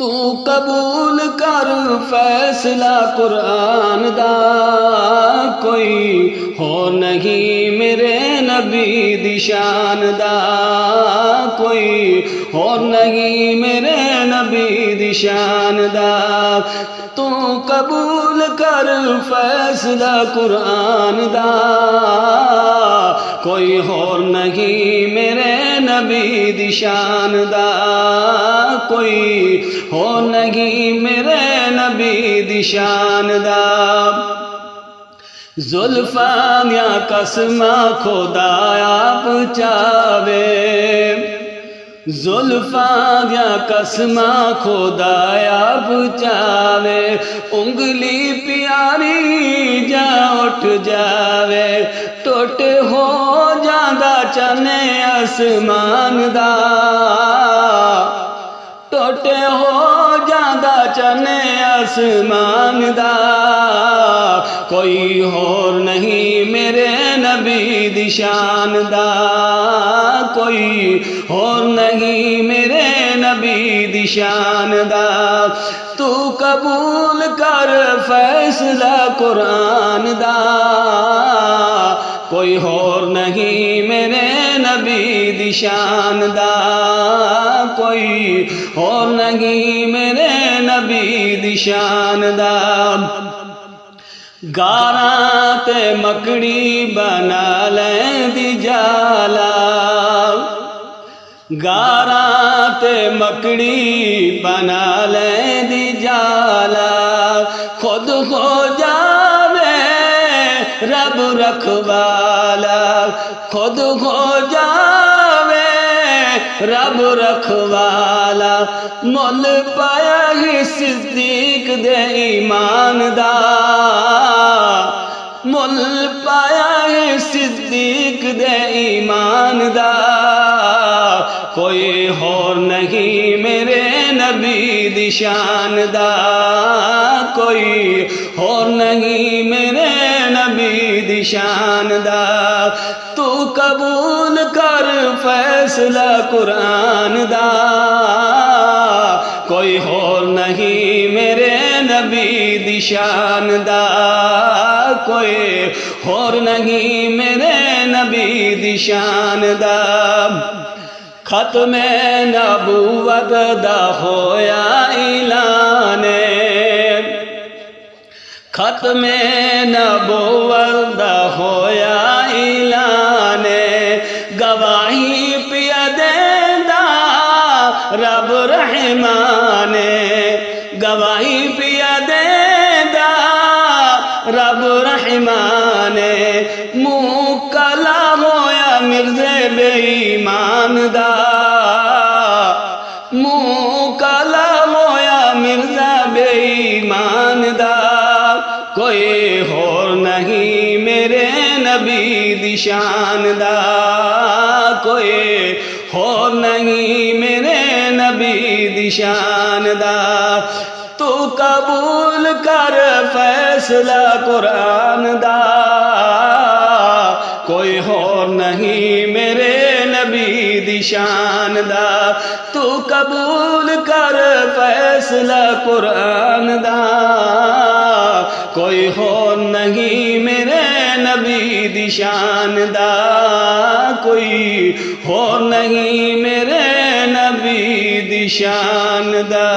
تو قبول کر فیصلہ قرآن دا، کوئی ہو نہیں میرے نبی دی شان دا، کوئی ہو نہیں میرے نبی دی شان دا۔ تو قبول کر فیصلہ قرآن دا، کوئی اور نہیں میرے نبی دی شان دا، کوئی اور نہیں میرے نبی دی شان دا۔ زلفاں یا قسمہ خدایا بچاوے، زلفاں یا قسمہ خدایا بچاوے، انگلی پیاری جا اٹھ جاوے، ٹوٹ ہو جاندہ چنے آسمان دا، ٹوٹ ہو جاندہ چنے آسمان دا، کوئی اور نہیں میرے نبی دی شان دا، کوئی اور نہیں میرے نبی دی شان دا۔ تو قبول کر فیصلہ قرآن دا، کوئی اور نہیں میرے نبی دی شان دا، کوئی اور نہیں میرے نبی دی شان دا۔ گاراں تے مکڑی بنا لیندی جالا، گاراں تے مکڑی بنا لیندی جالا، خود ہو جاوے رب رکھوالا، خود ہو جاوے رب رکھوالا، مول پایا ہی صدیق دے ایمان دا، مول پایا ہے صدیق دے ایمان دا، کوئی اور نہیں میرے نبی دی شان دا، کوئی اور نہیں میرے نبی دی شان دا۔ تو قبول کر فیصلہ قرآن دا، کوئی اور نہیں میرے نبی دی شان دا، کوئی اور نہیں میرے نبی دی شان دا۔ ختم نبوت دا ہویا اعلان، ختم نبوت دا ہویا اعلان، گواہی پیا دیندا رب رحمان، گواہی پیا دیندا رب رحمان، منہ کلا ہویا مرزے بے ایمان دا، منہ کلا ہویا مرزا بے ایمان دا، کوئی اور نہیں میرے نبی دی شان دا، کوئی اور نہیں میرے نبی دی شان دا۔ تو قبول کر فیصلہ قرآن دا، کوئی اور نہیں میرے نبی دی شان دا۔ تو قبول کر فیصلہ قرآن دا، کوئی اور نہیں میرے نبی دی شان دا، کوئی اور نہیں میرے نبی دی شان دا۔